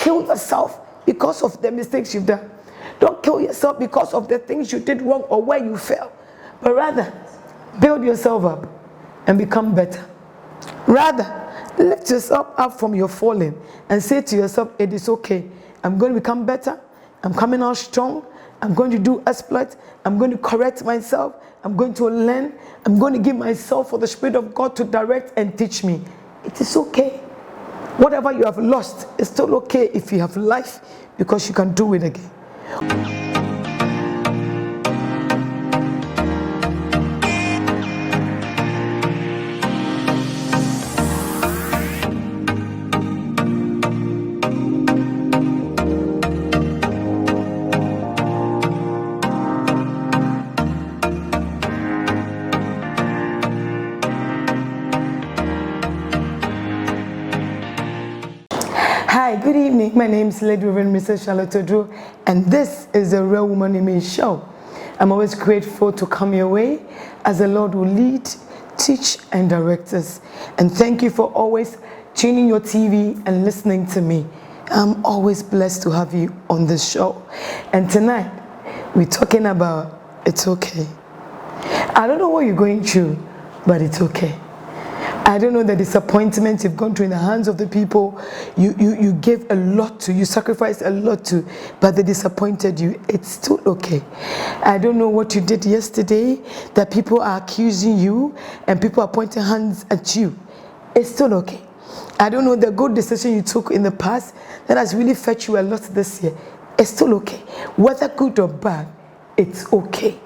kill yourself because of the mistakes you've done. Don't kill yourself because of the things you did wrong or where you fell. But rather, build yourself up and become better. Rather, lift yourself up from your falling and say to yourself, it is okay. I'm going to become better. I'm coming out strong. I'm going to do exploits. I'm going to correct myself. I'm going to learn. I'm going to give myself for the Spirit of God to direct and teach me. It is okay. Whatever you have lost, it's still okay if you have life, because you can do it again. Hi, good evening. My name is Lady Rev Mrs. Charlotte Oduro, and this is the Real Woman in Me show. I'm always grateful to come your way as the Lord will lead, teach, and direct us. And thank you for always tuning your TV and listening to me. I'm always blessed to have you on this show. And tonight, we're talking about it's okay. I don't know what you're going through, but it's okay. I don't know the disappointment you've gone through in the hands of the people you gave a lot to, you sacrificed a lot to, but they disappointed you. It's still okay. I don't know what you did yesterday that people are accusing you and people are pointing hands at you. It's still okay. I don't know the good decision you took in the past that has really fetched you a lot this year. It's still okay. Whether good or bad, it's okay.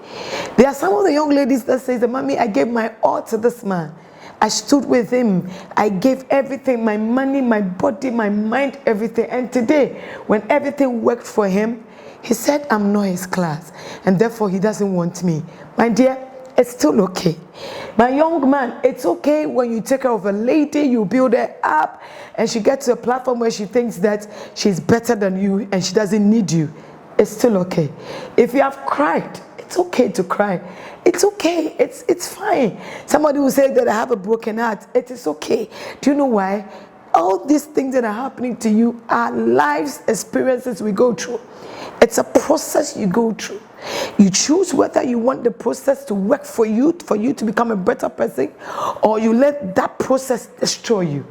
There are some of the young ladies that say, Mommy, I gave my all to this man. I stood with him. I gave everything, my money, my body, my mind, everything. And today, when everything worked for him, he said, I'm not his class. And therefore, he doesn't want me. My dear, it's still okay. My young man, it's okay when you take care of a lady, you build her up, and she gets to a platform where she thinks that she's better than you and she doesn't need you. It's still okay. If you have cried, it's okay to cry. It's okay. It's fine. Somebody will say that I have a broken heart. It is okay. Do you know why? All these things that are happening to you are life's experiences we go through. It's a process you go through. You choose whether you want the process to work for you to become a better person, or you let that process destroy you.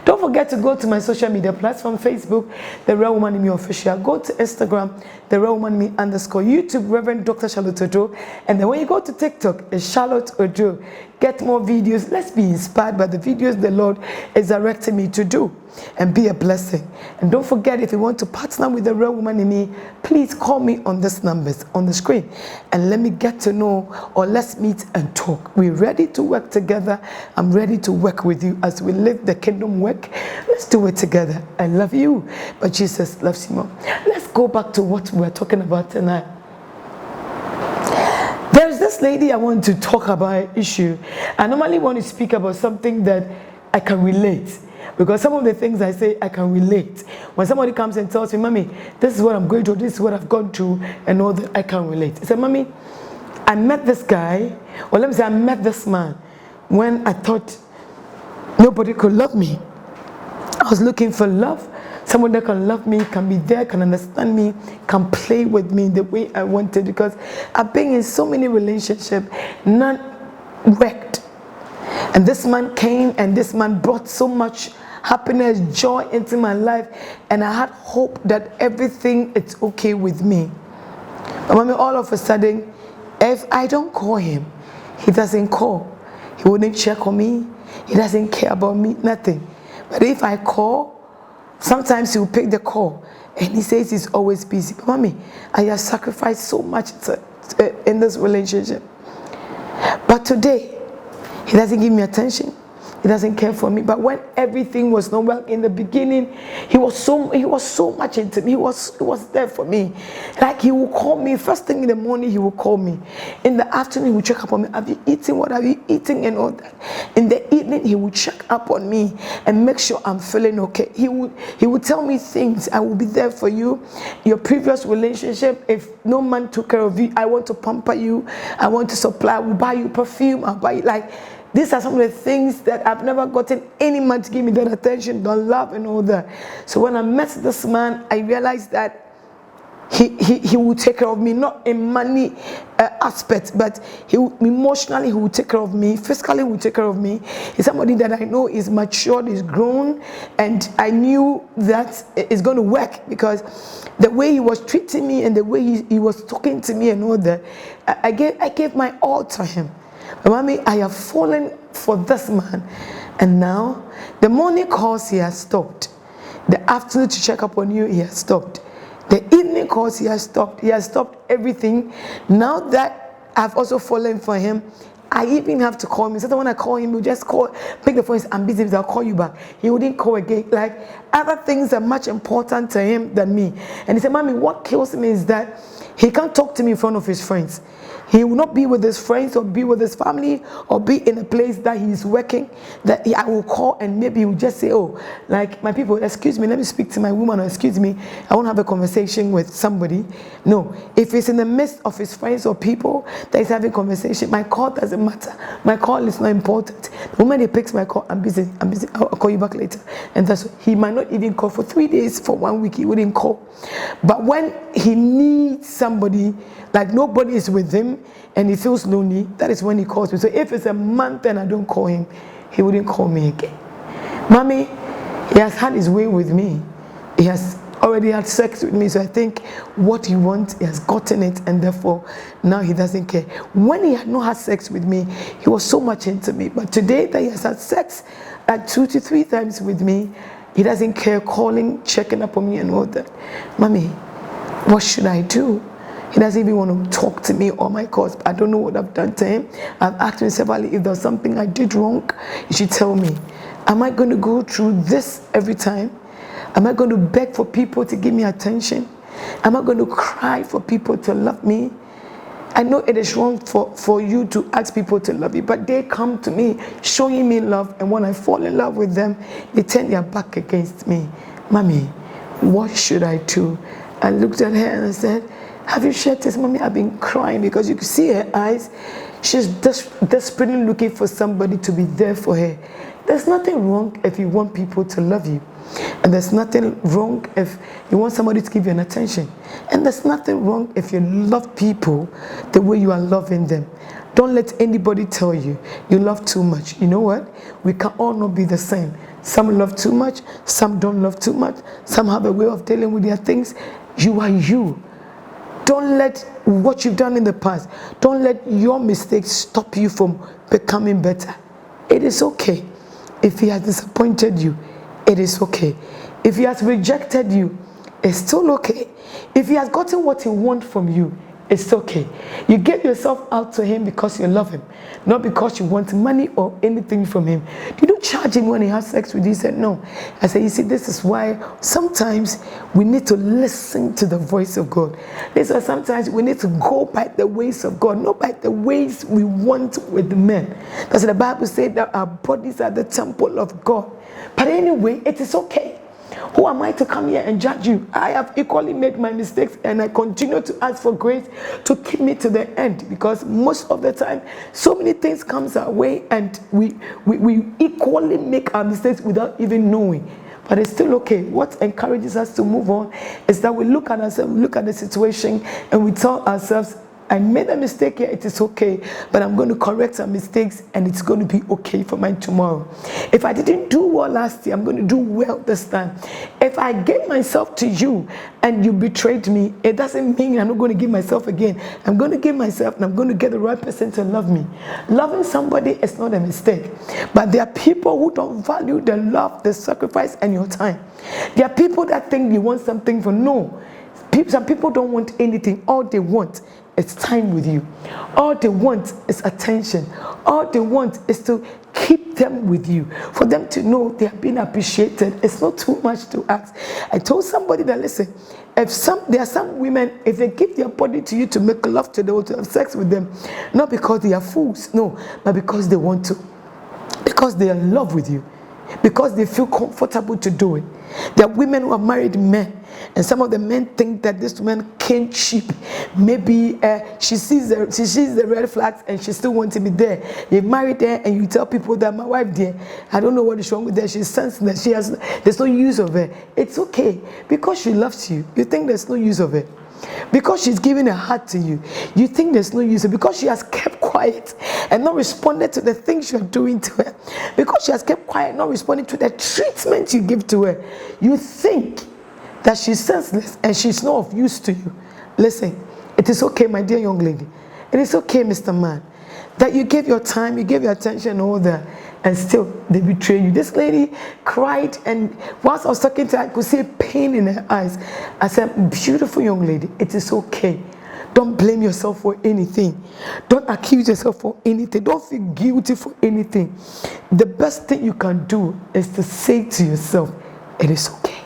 Don't forget to go to my social media platform, Facebook, The Real Woman in Me Official. Go to Instagram, The Real Woman in Me _ YouTube, Rev Dr. Charlotte Oduro. And then when you go to TikTok, it's Charlotte Oduro. Get more videos. Let's be inspired by the videos the Lord is directing me to do, and be a blessing. And don't forget, if you want to partner with The Real Woman in Me, please call me on these numbers on the screen and let me get to know, or let's meet and talk. We're ready to work together. I'm ready to work with you as we live the kingdom work. Let's do it together. I love you, but Jesus loves you more. Let's go back to what we're talking about tonight. There's this lady I want to talk about an issue. I normally want to speak about something that I can relate, because some of the things I say I can relate. When somebody comes and tells me, Mommy, this is what I'm going through, this is what I've gone through, and all that, I can relate. I said, Mommy, I met this guy, or let me say I met this man when I thought nobody could love me. I was looking for love. Someone that can love me, can be there, can understand me, can play with me the way I wanted, because I've been in so many relationships, none worked. And this man came, and this man brought so much happiness, joy into my life, and I had hope that everything is okay with me. But mommy, all of a sudden, if I don't call him, he doesn't call. He wouldn't check on me. He doesn't care about me, nothing. But if I call, sometimes he will pick the call, and he says he's always busy. But mommy, I have sacrificed so much in this relationship. But today, he doesn't give me attention. He doesn't care for me. But when everything was not well in the beginning, he was so much into me. He was there for me. Like, he will call me first thing in the morning. He will call me. In the afternoon, he will check up on me. Have you eaten? What have you eaten? And all that. In the evening, he will check up on me and make sure I'm feeling okay. He would tell me things. I will be there for you. Your previous relationship, if no man took care of you, I want to pamper you. I want to supply. I will buy you perfume. I'll buy you, like, These are some of the things that I've never gotten any man to give me that attention, the love and all that. So when I met this man, I realized that he will take care of me, not in money aspect, but emotionally he will take care of me, physically he will take care of me. He's somebody that I know is matured, is grown, and I knew that it's going to work because the way he was treating me and the way he was talking to me and all that, I gave my all to him. But mommy, I have fallen for this man, and now the morning calls he has stopped, the afternoon to check up on you he has stopped. The evening calls, he has stopped everything. Now that I've also fallen for him, I even have to call him. So when I call him, he'll just pick the phone, I'm busy, I'll call you back. He wouldn't call again. Like, other things are much important to him than me. And he said, Mommy, what kills me is that he can't talk to me in front of his friends. He will not be with his friends or be with his family or be in a place that he's working, that I will call and maybe he will just say, oh, like, my people, excuse me, let me speak to my woman, or excuse me, I want to have a conversation with somebody. No, if it's in the midst of his friends or people that he's having conversation, my call doesn't matter. My call is not important. The moment he picks my call, I'm busy, I'll call you back later. And that's, he might not even call for 3 days, for 1 week, he wouldn't call. But when he needs somebody, like nobody is with him and he feels lonely, that is when he calls me. So if it's a month and I don't call him, he wouldn't call me again. Mommy, he has had his way with me. He has already had sex with me, so I think what he wants, he has gotten it, and therefore now he doesn't care. When he had not had sex with me, he was so much into me. But today that he has had sex like 2 to 3 times with me, he doesn't care, calling, checking up on me and all that. Mommy, what should I do? He doesn't even want to talk to me or my cause. I don't know what I've done to him. I've asked him severally, if there's something I did wrong, you should tell me. Am I going to go through this every time? Am I going to beg for people to give me attention? Am I going to cry for people to love me? I know it is wrong for you to ask people to love you, but they come to me showing me love, and when I fall in love with them, they turn their back against me. Mommy, what should I do? I looked at her and I said, have you shared this? Mommy, I've been crying because you can see her eyes. She's desperately looking for somebody to be there for her. There's nothing wrong if you want people to love you. And there's nothing wrong if you want somebody to give you an attention. And there's nothing wrong if you love people the way you are loving them. Don't let anybody tell you you love too much. You know what? We can all not be the same. Some love too much, some don't love too much. Some have a way of dealing with their things. You are you. Don't let what you've done in the past, don't let your mistakes stop you from becoming better. It is okay. If he has disappointed you, it is okay. If he has rejected you, it's still okay. If he has gotten what he wants from you, it's okay. You give yourself out to him because you love him, not because you want money or anything from him. You don't charge him when he has sex with you. He said no. I said, you see, this is why sometimes we need to listen to the voice of God. This is why sometimes we need to go by the ways of God, not by the ways we want with men. That's what the Bible said, that our bodies are the temple of God. But anyway, it is okay. Who am I to come here and judge you? I have equally made my mistakes, and I continue to ask for grace to keep me to the end, because most of the time so many things comes our way and we equally make our mistakes without even knowing. But it's still okay. What encourages us to move on is that we look at ourselves, we look at the situation, and we tell ourselves, I made a mistake here, it is okay, but I'm going to correct our mistakes and it's going to be okay for my tomorrow. If I didn't do well last year, I'm going to do well this time. If I gave myself to you and you betrayed me, it doesn't mean I'm not going to give myself again. I'm going to give myself and I'm going to get the right person to love me. Loving somebody is not a mistake, but there are people who don't value the love, the sacrifice, and your time. There are people that think you want something for no. Some people don't want anything. All they want is time with you. All they want is attention. All they want is to keep them with you, for them to know they are being appreciated. It's not too much to ask. I told somebody that, listen, there are some women, if they give their body to you to make love to them or to have sex with them, not because they are fools, no, but because they want to, because they are in love with you. because they feel comfortable to do it. There are women who have married men, and some of the men think that this woman came cheap. Maybe she sees the red flags and she still wants to be there. You married her and you tell people that my wife there, I don't know what is wrong with her. She's sensing that there's no use of her. It's okay because she loves you. You think there's no use of her. Because she's giving her heart to you, you think there's no use. Because she has kept quiet and not responded to the things you're doing to her, because she has kept quiet, not responding to the treatment you give to her, you think that she's senseless and she's not of use to you. Listen, it is okay, my dear young lady. It is okay, Mr. Man, that you gave your time, you gave your attention and all that, and still they betray you. This lady cried, and whilst I was talking to her, I could see pain in her eyes. I said, beautiful young lady, it is okay. Don't blame yourself for anything. Don't accuse yourself for anything. Don't feel guilty for anything. The best thing you can do is to say to yourself, it is okay.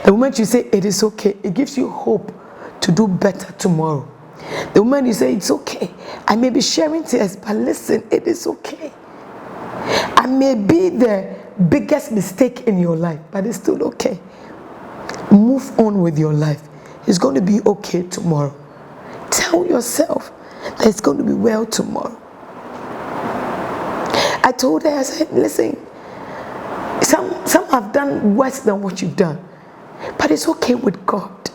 The moment you say it is okay, it gives you hope to do better tomorrow. The moment you say it's okay, I may be sharing tears, but listen, it is okay. I may be the biggest mistake in your life, but it's still okay. Move on with your life. It's going to be okay tomorrow. Tell yourself that it's going to be well tomorrow. I told her, I said, listen, some have done worse than what you've done, but it's okay with God.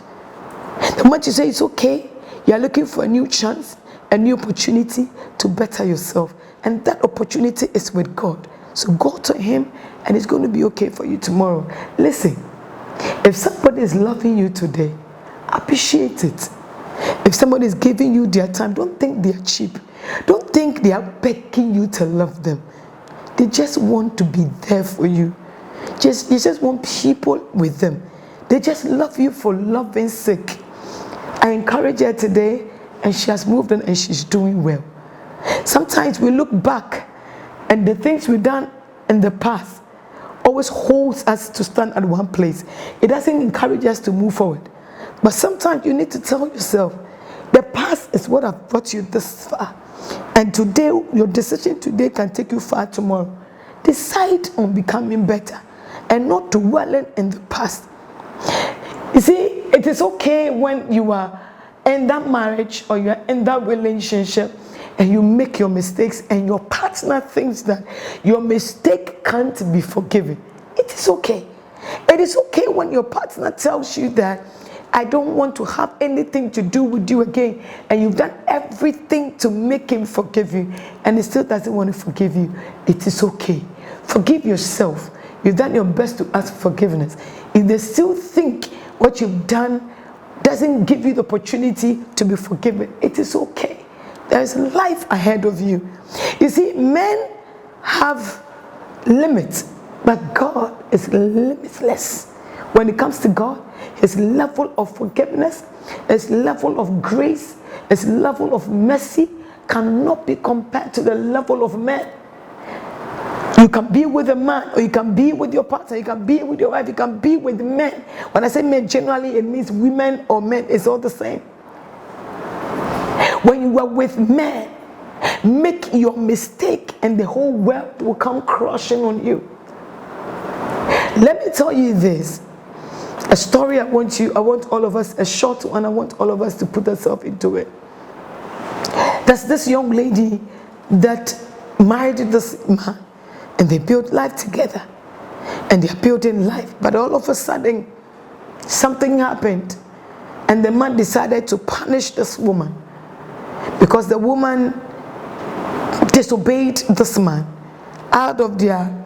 The moment you say it's okay, you're looking for a new chance, a new opportunity to better yourself. And that opportunity is with God. So go to Him and it's going to be okay for you tomorrow. Listen, if somebody is loving you today, appreciate it. If somebody is giving you their time, don't think they are cheap. Don't think they are begging you to love them. They just want to be there for you. You just want people with them. They just love you for loving sake. I encourage her today, and she has moved on and she's doing well. Sometimes we look back and the things we've done in the past always holds us to stand at one place. It doesn't encourage us to move forward. But sometimes you need to tell yourself, the past is what have brought you this far. And today, your decision today can take you far tomorrow. Decide on becoming better and not dwelling in the past. You see, it is okay when you are in that marriage or you are in that relationship and you make your mistakes and your partner thinks that your mistake can't be forgiven. It is okay. It is okay when your partner tells you that I don't want to have anything to do with you again, and you've done everything to make him forgive you and he still doesn't want to forgive you. It is okay. Forgive yourself. You've done your best to ask forgiveness. If they still think what you've done doesn't give you the opportunity to be forgiven, it is okay. There is life ahead of you. You see, men have limits, but God is limitless. When it comes to God, His level of forgiveness, His level of grace, His level of mercy cannot be compared to the level of men. You can be with a man, or you can be with your partner, you can be with your wife, you can be with men. When I say men, generally it means women or men, it's all the same. When you are with men, make your mistake and the whole world will come crushing on you. Let me tell you this. A story I want all of us, a short one, I want all of us to put ourselves into it. There's this young lady that married this man, and they built life together, and they're building life. But all of a sudden, something happened, and the man decided to punish this woman because the woman disobeyed this man. Out of their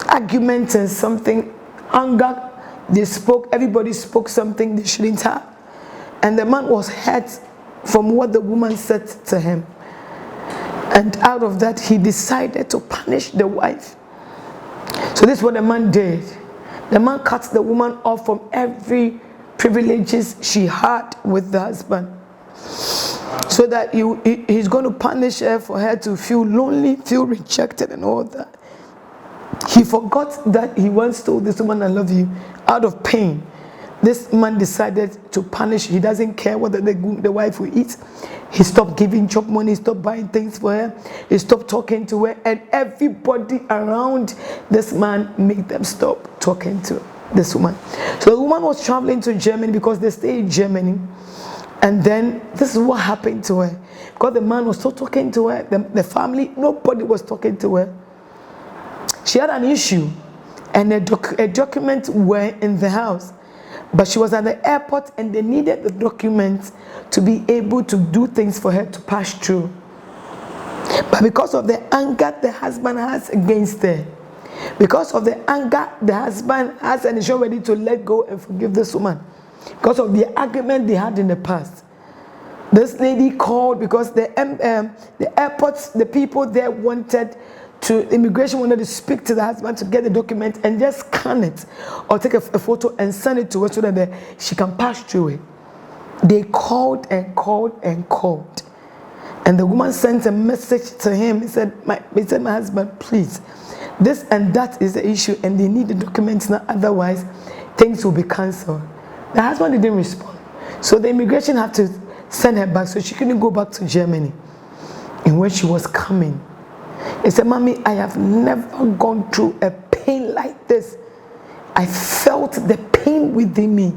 arguments and something, anger, they spoke, everybody spoke something they shouldn't have. And the man was hurt from what the woman said to him. And out of that, he decided to punish the wife. So this is what the man did. The man cut the woman off from every privileges she had with the husband. So that he's going to punish her for her to feel lonely, feel rejected and all that. He forgot that he once told this woman, I love you, out of pain. this man decided to punish. He doesn't care whether the wife will eat. He stopped giving chop money, stopped buying things for her, he stopped talking to her, and everybody around this man made them stop talking to this woman. So the woman was traveling to Germany because they stay in Germany. And then this is what happened to her. Because the man was still talking to her, the family, nobody was talking to her. She had an issue, and a document were in the house. But she was at the airport and they needed the documents to be able to do things for her to pass through. But because of the anger the husband has against her, because of the anger the husband has, and is ready to let go and forgive this woman, because of the argument they had in the past, this lady called because the airports, the people there immigration wanted to speak to the husband to get the document and just scan it or take a photo and send it to her so that she can pass through it. They called and called and called. And the woman sent a message to him. He said, my husband, please, this and that is the issue and they need the documents now, otherwise things will be cancelled. The husband didn't respond. So the immigration had to send her back so she couldn't go back to Germany. And when she was coming, he said, Mommy, I have never gone through a pain like this. I felt the pain within me.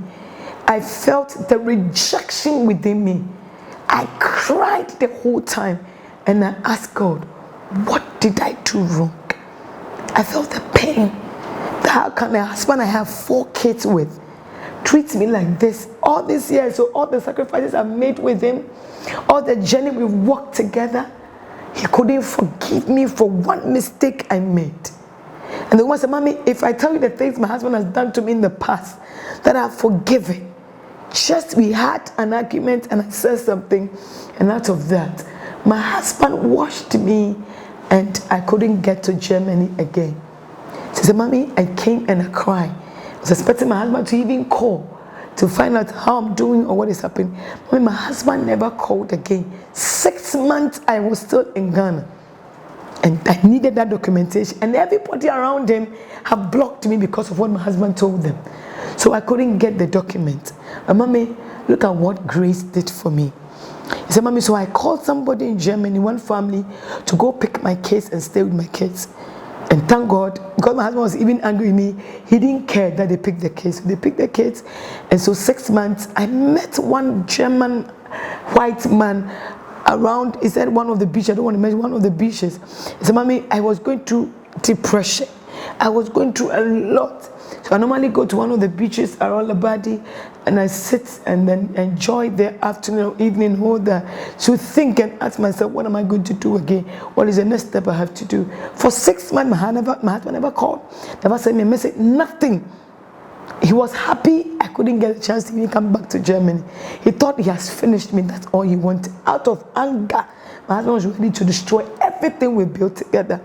I felt the rejection within me. I cried the whole time. And I asked God, what did I do wrong? I felt the pain. How can a husband I have 4 kids with treat me like this all these years? So all the sacrifices I've made with him, all the journey we've walked together, he couldn't forgive me for one mistake I made. And the woman said, Mommy, if I tell you the things my husband has done to me in the past that I've forgiven, just we had an argument and I said something, and out of that, my husband washed me and I couldn't get to Germany again. She said, Mommy, I came and I cried. I was expecting my husband to even call to find out how I'm doing or what is happening. Mommy, my husband never called again. 6 months I was still in Ghana. And I needed that documentation. And everybody around him have blocked me because of what my husband told them. So I couldn't get the document. And Mommy, look at what grace did for me. He said, Mommy, so I called somebody in Germany, one family, to go pick my kids and stay with my kids. And thank God, because my husband was even angry with me, he didn't care that they picked the kids. So they picked the kids. And so 6 months, I met one German white man around, he said one of the beaches, I don't want to mention one of the beaches. He said, Mommy, I was going through depression. I was going through a lot. So I normally go to one of the beaches around Librar and I sit and then enjoy the afternoon or evening all that to think and ask myself, what am I going to do again? What is the next step I have to do? For 6 months, my husband never called, never sent me a message, nothing. He was happy I couldn't get a chance to even come back to Germany. He thought he has finished me, that's all he wanted. Out of anger, my husband was ready to destroy everything we built together.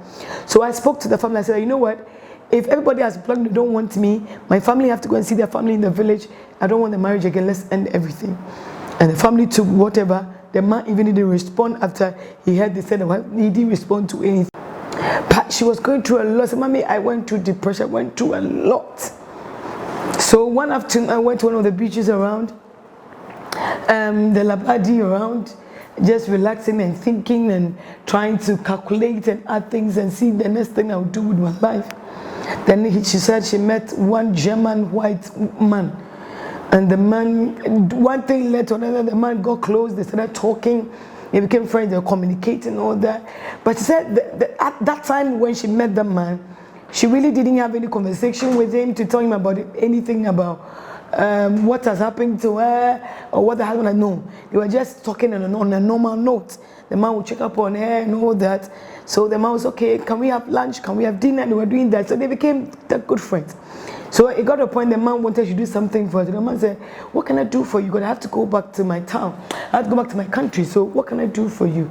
So I spoke to the family, I said, you know what? If everybody has blocked me, don't want me, my family have to go and see their family in the village. I don't want the marriage again, let's end everything. And the family took whatever. The man even didn't respond after he heard they said he didn't respond to anything. But she was going through a lot. So, Mommy, I went through depression, I went through a lot. So one afternoon I went to one of the beaches around, the Librar around, just relaxing and thinking and trying to calculate and add things and see the next thing I would do with my life. Then she said she met one German white man, and the man, one thing led to another, the man got close, they started talking, they became friends, they were communicating, all that. But she said at that time when she met the man, she really didn't have any conversation with him to tell him about anything about what has happened to her or what the husband had known. They were just talking on a normal note. The man would check up on her and all that. So the man was, okay, can we have lunch? Can we have dinner? And they were doing that. So they became good friends. So it got to a point the man wanted to do something for her. The man said, what can I do for you? Because I have to go back to my town. I have to go back to my country. So what can I do for you?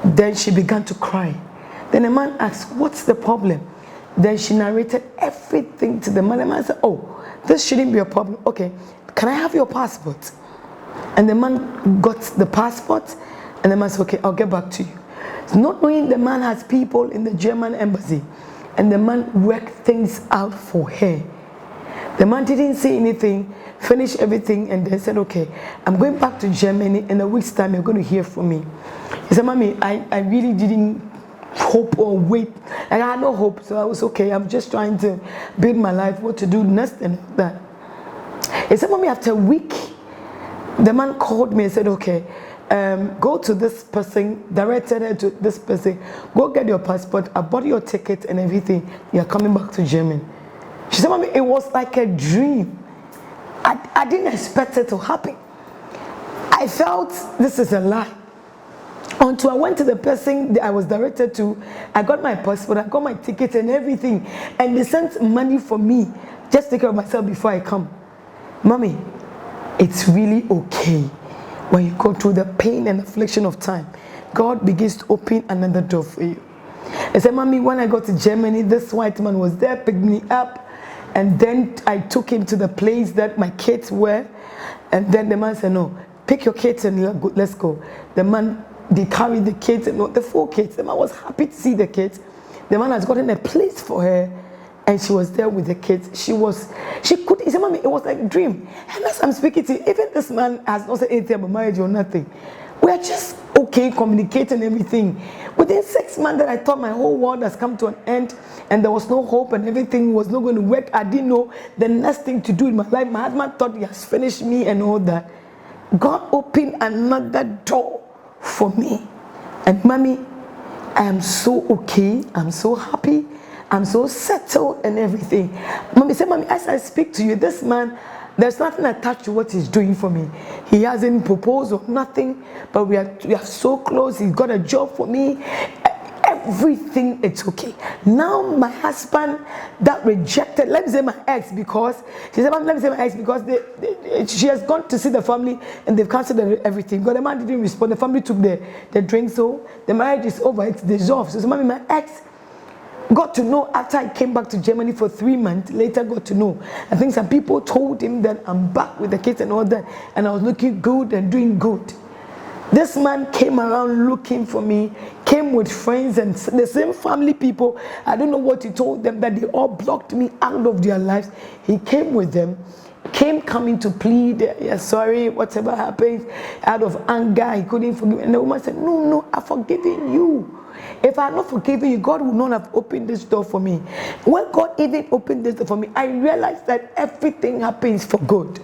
Then she began to cry. Then the man asked, what's the problem? Then she narrated everything to the man. The man said, oh, this shouldn't be a problem. Okay, can I have your passport? And the man got the passport, and the man said, okay, I'll get back to you. Not knowing the man has people in the German embassy, and the man worked things out for her. The man didn't say anything, finished everything, and then said, okay, I'm going back to Germany. In a week's time, you're going to hear from me. He said, Mommy, I really didn't hope or wait. I had no hope, so I was okay. I'm just trying to build my life, what to do next and that. He said, Mommy, after a week, the man called me and said, okay, go to this person, directed her to this person, go get your passport, I bought your ticket and everything, you're coming back to Germany. She said, Mommy, it was like a dream. I didn't expect it to happen. I felt this is a lie. Until I went to the person that I was directed to, I got my passport, I got my ticket and everything, and they sent money for me, just take care of myself before I come. Mommy, it's really okay when you go through the pain and affliction of time. God begins to open another door for you. I said, Mommy, when I got to Germany, this white man was there, picked me up, and then I took him to the place that my kids were, and then the man said, no, pick your kids and let's go. The man, they carried the kids, and the 4 kids. The man was happy to see the kids. The man has gotten a place for her, and she was there with the kids. He said, Mommy, it was like a dream. And as I'm speaking to you, even this man has not said anything about marriage or nothing. We are just okay communicating everything. Within 6 months that I thought my whole world has come to an end and there was no hope and everything was not going to work, I didn't know the next thing to do in my life. My husband thought he has finished me and all that. God opened another door for me. And Mommy, I am so okay. I'm so happy. I'm so settled and everything. Mommy said, Mommy, as I speak to you, this man, there's nothing attached to what he's doing for me. He hasn't proposed or nothing, but we are so close. He's got a job for me. Everything, it's okay. Now my husband that rejected, let me say my ex, because she said, let me say my ex, because she has gone to see the family and they've cancelled everything. But the man didn't respond. The family took the drink, so the marriage is over. It's dissolved. So Mommy, my ex got to know after I came back to Germany for 3 months, later got to know. I think some people told him that I'm back with the kids and all that, and I was looking good and doing good. This man came around looking for me, came with friends and the same family people. I don't know what he told them, that they all blocked me out of their lives. He came with them, coming to plead, yeah, sorry, whatever happened, out of anger, he couldn't forgive. And the woman said, no, I've forgiven you. If I had not forgiven you, God would not have opened this door for me. When God even opened this door for me, I realized that everything happens for good.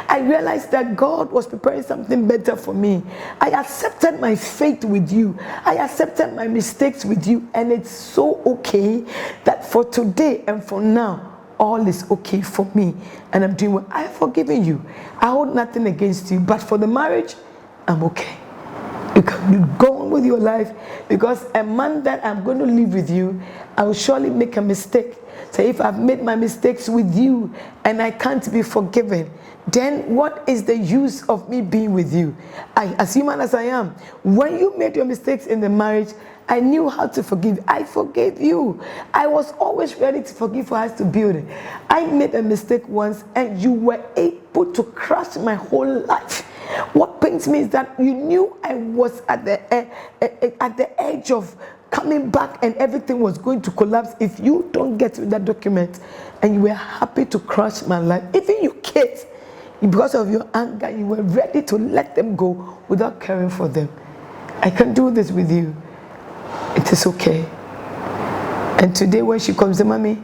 I realized that God was preparing something better for me. I accepted my faith with you. I accepted my mistakes with you. And it's so okay that for today and for now, all is okay for me. And I'm doing well. I have forgiven you. I hold nothing against you. But for the marriage, I'm okay. You can go on with your life, because a man that I'm going to live with you, I will surely make a mistake. So if I've made my mistakes with you and I can't be forgiven, then what is the use of me being with you? As human as I am, when you made your mistakes in the marriage, I knew how to forgive. I forgave you. I was always ready to forgive for us to build it. I made a mistake once and you were able to crush my whole life. What pains me is that you knew I was at the edge of coming back and everything was going to collapse if you don't get with that document, and you were happy to crush my life. Even your kids, because of your anger, you were ready to let them go without caring for them. I can do this with you. It is okay. And today when she comes to Mommy,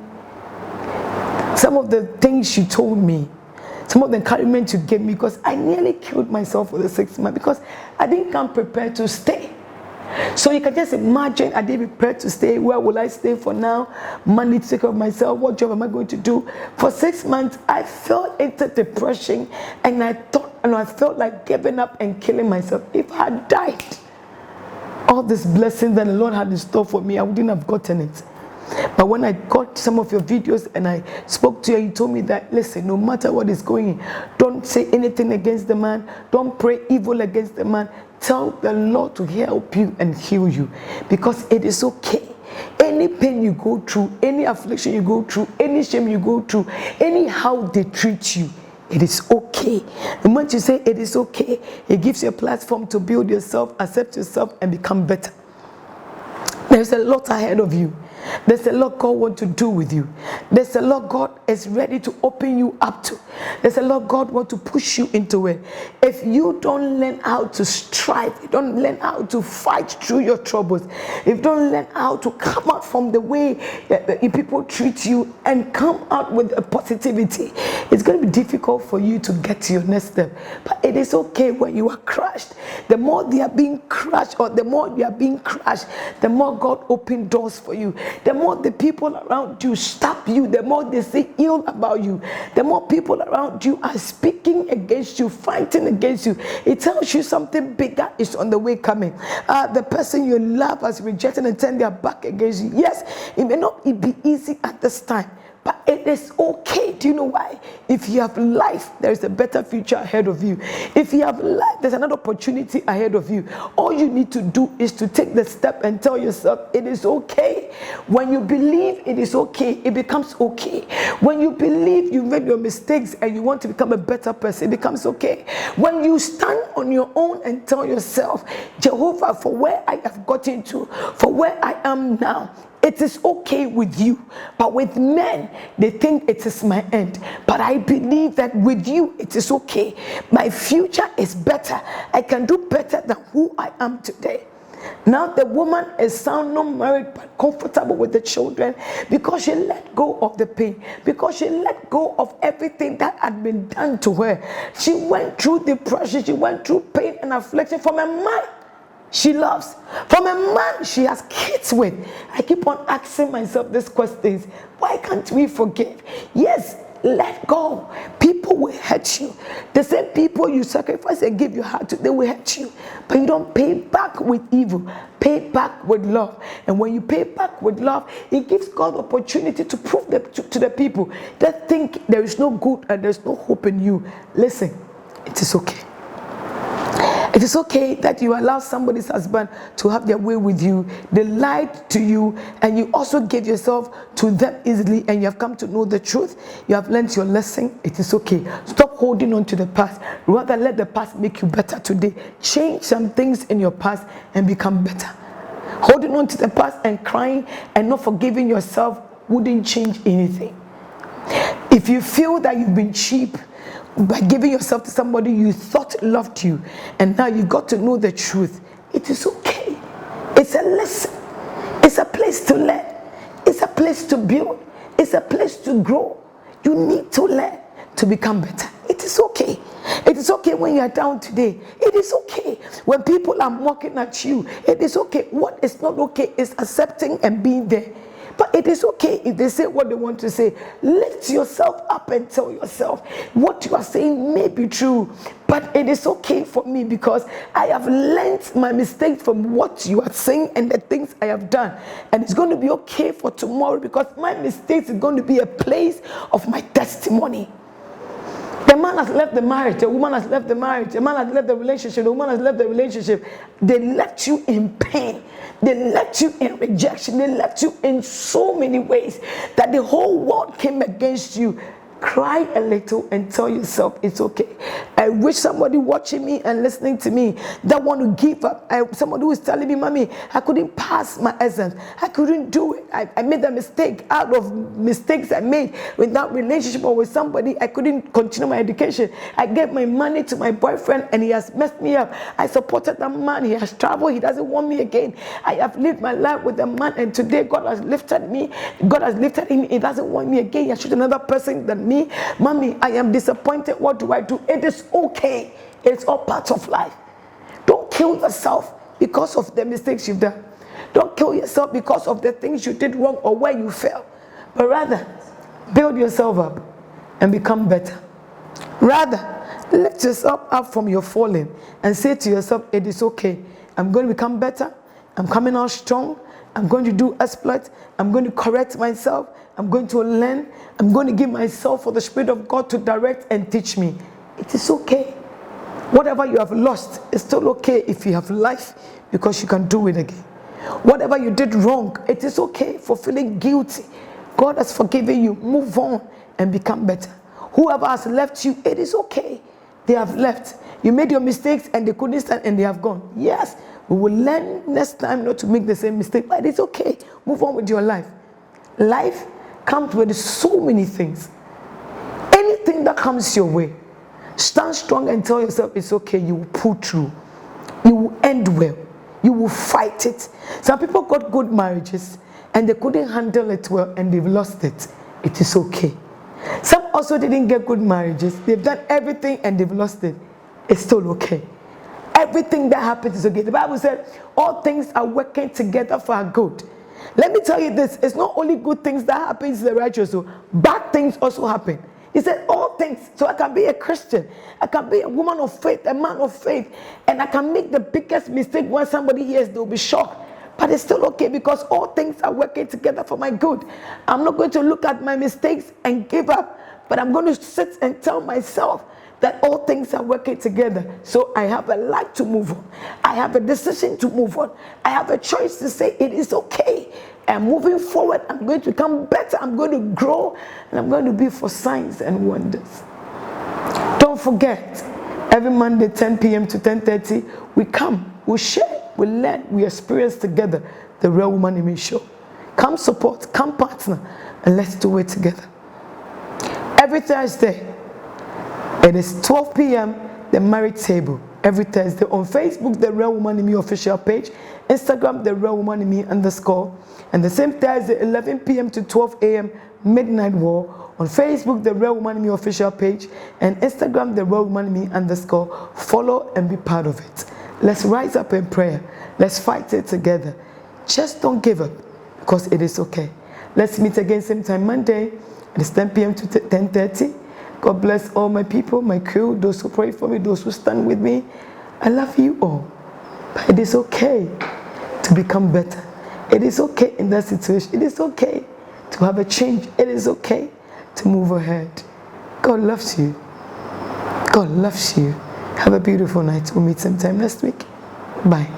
some of the things she told me, some of the encouragement you gave me, because I nearly killed myself for the 6 months because I didn't come prepared to stay. So you can just imagine, I didn't prepare to stay. Where will I stay for now? Money to take care of myself. What job am I going to do? For 6 months, I fell into depression, and I felt like giving up and killing myself. If I had died, all this blessing that the Lord had in store for me, I wouldn't have gotten it. But when I got some of your videos and I spoke to you, you told me that, listen, no matter what is going on, don't say anything against the man. Don't pray evil against the man. Tell the Lord to help you and heal you, because it is okay. Any pain you go through, any affliction you go through, any shame you go through, anyhow they treat you, it is okay. The moment you say it is okay, it gives you a platform to build yourself, accept yourself, and become better. There's a lot ahead of you. There's a lot God wants to do with you. There's a lot God is ready to open you up to. There's a lot God wants to push you into it. If you don't learn how to strive, you don't learn how to fight through your troubles, if you don't learn how to come out from the way that people treat you and come out with a positivity, it's going to be difficult for you to get to your next step. But it is okay when you are crushed. The more they are being crushed, or the more you are being crushed, the more God opens doors for you. The more the people around you stop you, the more they say ill about you, the more people around you are speaking against you, fighting against you. It tells you something bigger is on the way coming. The person you love has rejected and turned their back against you. Yes, it may not be easy at this time, but it is okay. Do you know why? If you have life, there is a better future ahead of you. If you have life, there's another opportunity ahead of you. All you need to do is to take the step and tell yourself it is okay. When you believe it is okay, it becomes okay. When you believe you made your mistakes and you want to become a better person, it becomes okay. When you stand on your own and tell yourself, Jehovah, for where I have gotten to, for where I am now, it is okay with you. But with men, they think it is my end. But I believe that with you, it is okay. My future is better. I can do better than who I am today. Now the woman is sound, not married, but comfortable with the children, because she let go of the pain, because she let go of everything that had been done to her. She went through depression, she went through pain and affliction from a man she loves, from a man she has kids with. I keep on asking myself these questions. Why can't we forgive? Yes, let go. People will hurt you. The same people you sacrifice and give your heart to, they will hurt you. But you don't pay back with evil. Pay back with love. And when you pay back with love, it gives God opportunity to prove to the people that think there is no good and there's no hope in you. Listen, it is okay. It is okay that you allow somebody's husband to have their way with you. They lied to you, and you also gave yourself to them easily, and you have come to know the truth. You have learned your lesson. It is okay. Stop holding on to the past. Rather, let the past make you better today. Change some things in your past and become better. Holding on to the past and crying and not forgiving yourself wouldn't change anything. If you feel that you've been cheap by giving yourself to somebody you thought loved you, and now you've got to know the truth, it is okay. It's a lesson. It's a place to learn. It's a place to build. It's a place to grow. You need to learn to become better. It is okay. It is okay when you are down today. It is okay when people are mocking at you. It is okay. What is not okay is accepting and being there. But it is okay if they say what they want to say. Lift yourself up and tell yourself what you are saying may be true, but it is okay for me because I have learned my mistakes from what you are saying and the things I have done. And it's going to be okay for tomorrow because my mistakes is going to be a place of my testimony. The man has left the marriage, the woman has left the marriage, the man has left the relationship, the woman has left the relationship. They left you in pain. They left you in rejection. They left you in so many ways that the whole world came against you. Cry a little and tell yourself it's okay. I wish somebody watching me and listening to me that want to give up. Somebody who is telling me, Mommy, I couldn't pass my exams. I couldn't do it. I made a mistake out of mistakes I made with that relationship or with somebody. I couldn't continue my education. I gave my money to my boyfriend and he has messed me up. I supported that man. He has traveled. He doesn't want me again. I have lived my life with a man and today God has lifted me. God has lifted him. He doesn't want me again. He has chosen another person than me. Mommy, I am disappointed. What do I do? It is okay. It's all part of life. Don't kill yourself because of the mistakes you've done. Don't kill yourself because of the things you did wrong or where you fell. But rather, build yourself up and become better. Rather, lift yourself up from your falling and say to yourself, it is okay. I'm going to become better. I'm coming out strong. I'm going to do exploits. I'm going to correct myself. I'm going to learn. I'm going to give myself for the Spirit of God to direct and teach me. It is okay. Whatever you have lost, it's still okay if you have life because you can do it again. Whatever you did wrong, it is okay for feeling guilty. God has forgiven you. Move on and become better. Whoever has left you, it is okay. They have left. You made your mistakes and they couldn't stand and they have gone. Yes, We will learn next time not to make the same mistake, but it's okay. Move on with your life. Life comes with so many things. Anything that comes your way, stand strong and tell yourself it's okay. You will pull through. You will end well. You will fight it. Some people got good marriages and they couldn't handle it well and they've lost it. It is okay. Some also didn't get good marriages. They've done everything and they've lost it. It's still okay. Everything that happens is okay. The Bible said all things are working together for our good. Let me tell you this, it's not only good things that happen to the righteous, so bad things also happen. He said all things, so I can be a Christian, I can be a woman of faith, a man of faith, and I can make the biggest mistake when somebody hears, they'll be shocked. But it's still okay because all things are working together for my good. I'm not going to look at my mistakes and give up, but I'm going to sit and tell myself that all things are working together. So I have a life to move on. I have a decision to move on. I have a choice to say it is okay. And moving forward, I'm going to become better. I'm going to grow, and I'm going to be for signs and wonders. Don't forget, every Monday, 10 p.m. to 10:30, we come, we share, we learn, we experience together the Real Woman in Me show. Come support, come partner, and let's do it together. Every Thursday, it is 12 p.m. the married table. Every Thursday on Facebook, the Real Woman in Me official page, Instagram, the Real Woman in Me _, and the same Thursday, 11 p.m. to 12 a.m. Midnight War on Facebook, the Real Woman in Me official page, and Instagram, the Real Woman in Me _. Follow and be part of it. Let's rise up in prayer. Let's fight it together. Just don't give up because it is okay. Let's meet again same time Monday. It is 10 p.m. to 10:30. God bless all my people, my crew, those who pray for me, those who stand with me. I love you all. But it is okay to become better. It is okay in that situation. It is okay to have a change. It is okay to move ahead. God loves you. God loves you. Have a beautiful night. We'll meet sometime next week. Bye.